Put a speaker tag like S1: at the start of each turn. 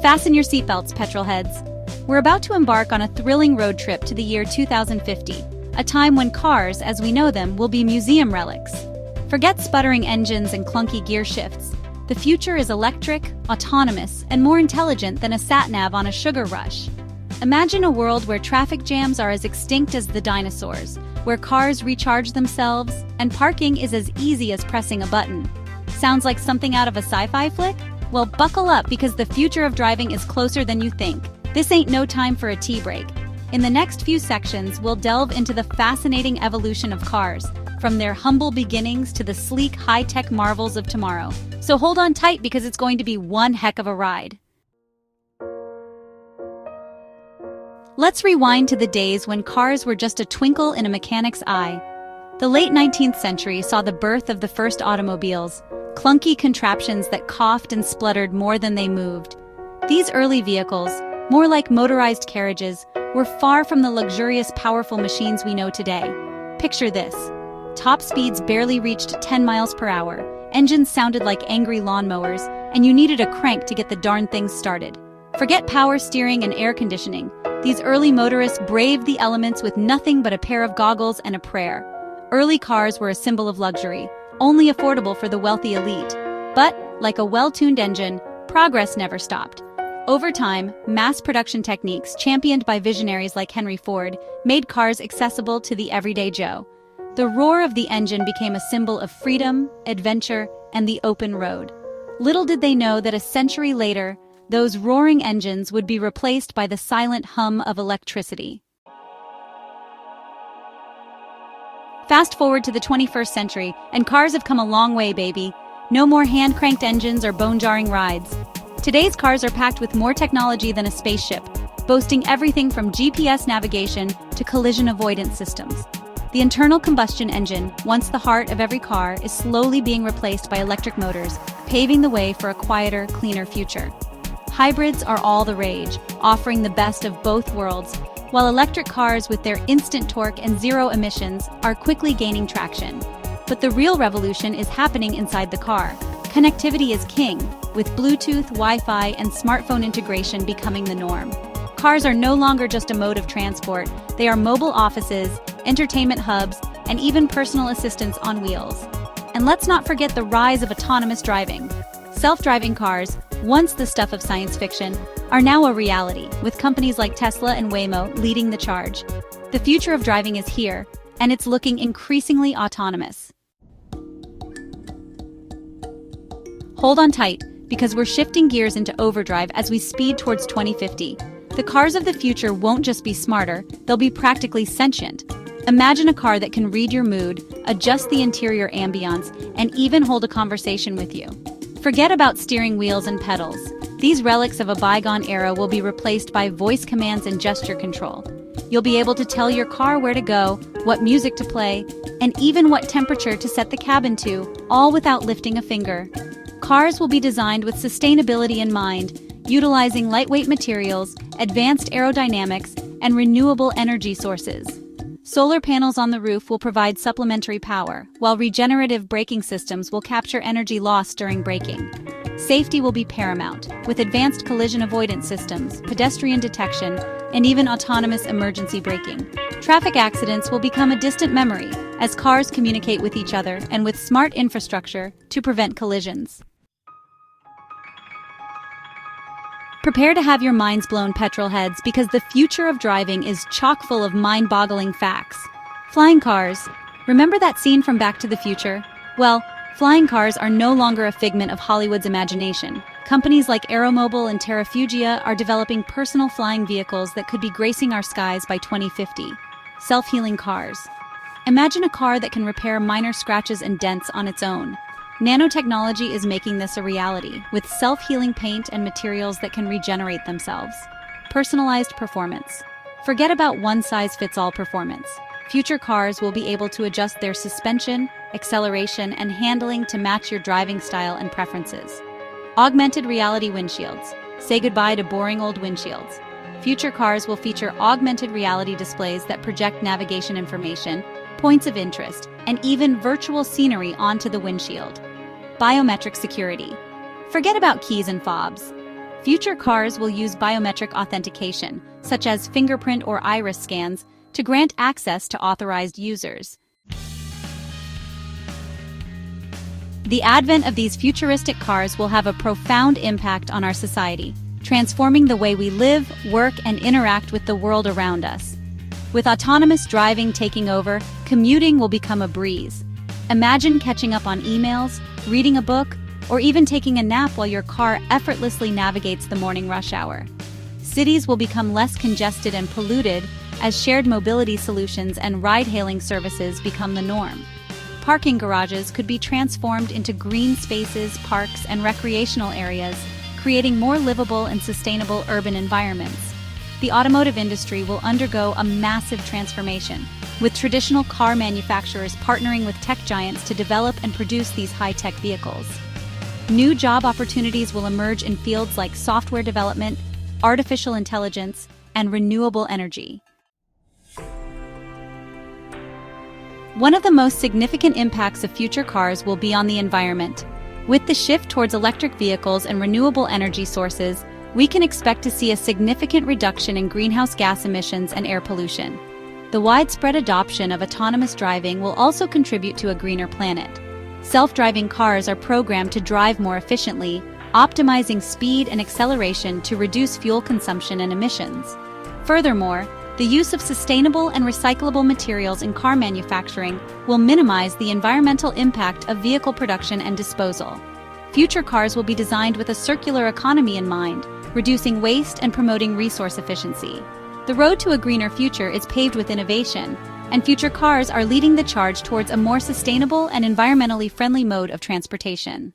S1: Fasten your seatbelts, petrolheads. We're about to embark on a thrilling road trip to the year 2050, a time when cars, as we know them, will be museum relics. Forget sputtering engines and clunky gear shifts. The future is electric, autonomous, and more intelligent than a sat-nav on a sugar rush. Imagine a world where traffic jams are as extinct as the dinosaurs, where cars recharge themselves, and parking is as easy as pressing a button. Sounds like something out of a sci-fi flick? Well, buckle up because the future of driving is closer than you think. This ain't no time for a tea break. In the next few sections, we'll delve into the fascinating evolution of cars, from their humble beginnings to the sleek, high-tech marvels of tomorrow. So hold on tight because it's going to be one heck of a ride. Let's rewind to the days when cars were just a twinkle in a mechanic's eye. The late 19th century saw the birth of the first automobiles, clunky contraptions that coughed and spluttered more than they moved. These early vehicles, more like motorized carriages, were far from the luxurious, powerful machines we know today. Picture this. Top speeds barely reached 10 miles per hour, engines sounded like angry lawnmowers, and you needed a crank to get the darn things started. Forget power steering and air conditioning. These early motorists braved the elements with nothing but a pair of goggles and a prayer. Early cars were a symbol of luxury, only affordable for the wealthy elite. But, like a well-tuned engine, progress never stopped. Over time, mass production techniques championed by visionaries like Henry Ford made cars accessible to the everyday Joe. The roar of the engine became a symbol of freedom, adventure, and the open road. Little did they know that a century later, those roaring engines would be replaced by the silent hum of electricity. Fast forward to the 21st century, and cars have come a long way, baby. No more hand-cranked engines or bone-jarring rides. Today's cars are packed with more technology than a spaceship, boasting everything from GPS navigation to collision avoidance systems. The internal combustion engine, once the heart of every car, is slowly being replaced by electric motors, paving the way for a quieter, cleaner future. Hybrids are all the rage, offering the best of both worlds, while electric cars with their instant torque and zero emissions are quickly gaining traction. But the real revolution is happening inside the car. Connectivity is king, with Bluetooth, Wi-Fi, and smartphone integration becoming the norm. Cars are no longer just a mode of transport, they are mobile offices, entertainment hubs, and even personal assistants on wheels. And let's not forget the rise of autonomous driving. Self-driving cars, once the stuff of science fiction, are now a reality, with companies like Tesla and Waymo leading the charge. The future of driving is here, and it's looking increasingly autonomous. Hold on tight, because we're shifting gears into overdrive as we speed towards 2050. The cars of the future won't just be smarter, they'll be practically sentient. Imagine a car that can read your mood, adjust the interior ambiance, and even hold a conversation with you. Forget about steering wheels and pedals. These relics of a bygone era will be replaced by voice commands and gesture control. You'll be able to tell your car where to go, what music to play, and even what temperature to set the cabin to, all without lifting a finger. Cars will be designed with sustainability in mind, utilizing lightweight materials, advanced aerodynamics, and renewable energy sources. Solar panels on the roof will provide supplementary power, while regenerative braking systems will capture energy lost during braking. Safety will be paramount, with advanced collision avoidance systems, pedestrian detection, and even autonomous emergency braking. Traffic accidents will become a distant memory as cars communicate with each other and with smart infrastructure to prevent collisions. Prepare to have your minds blown, petrolheads, because the future of driving is chock full of mind-boggling facts. Flying cars. Remember that scene from Back to the Future? Well, flying cars are no longer a figment of Hollywood's imagination. Companies like Aeromobile and Terrafugia are developing personal flying vehicles that could be gracing our skies by 2050. Self-healing cars. Imagine a car that can repair minor scratches and dents on its own. Nanotechnology is making this a reality, with self-healing paint and materials that can regenerate themselves. Personalized performance. Forget about one-size-fits-all performance. Future cars will be able to adjust their suspension, acceleration, and handling to match your driving style and preferences. Augmented reality windshields. Say goodbye to boring old windshields. Future cars will feature augmented reality displays that project navigation information, points of interest, and even virtual scenery onto the windshield. Biometric security. Forget about keys and fobs. Future cars will use biometric authentication, such as fingerprint or iris scans, to grant access to authorized users. The advent of these futuristic cars will have a profound impact on our society, transforming the way we live, work, and interact with the world around us. With autonomous driving taking over, commuting will become a breeze. Imagine catching up on emails, reading a book, or even taking a nap while your car effortlessly navigates the morning rush hour. Cities will become less congested and polluted as shared mobility solutions and ride-hailing services become the norm. Parking garages could be transformed into green spaces, parks, and recreational areas, creating more livable and sustainable urban environments. The automotive industry will undergo a massive transformation, with traditional car manufacturers partnering with tech giants to develop and produce these high-tech vehicles. New job opportunities will emerge in fields like software development, artificial intelligence, and renewable energy. One of the most significant impacts of future cars will be on the environment. With the shift towards electric vehicles and renewable energy sources, we can expect to see a significant reduction in greenhouse gas emissions and air pollution. The widespread adoption of autonomous driving will also contribute to a greener planet. Self-driving cars are programmed to drive more efficiently, optimizing speed and acceleration to reduce fuel consumption and emissions. Furthermore, the use of sustainable and recyclable materials in car manufacturing will minimize the environmental impact of vehicle production and disposal. Future cars will be designed with a circular economy in mind, reducing waste and promoting resource efficiency. The road to a greener future is paved with innovation, and future cars are leading the charge towards a more sustainable and environmentally friendly mode of transportation.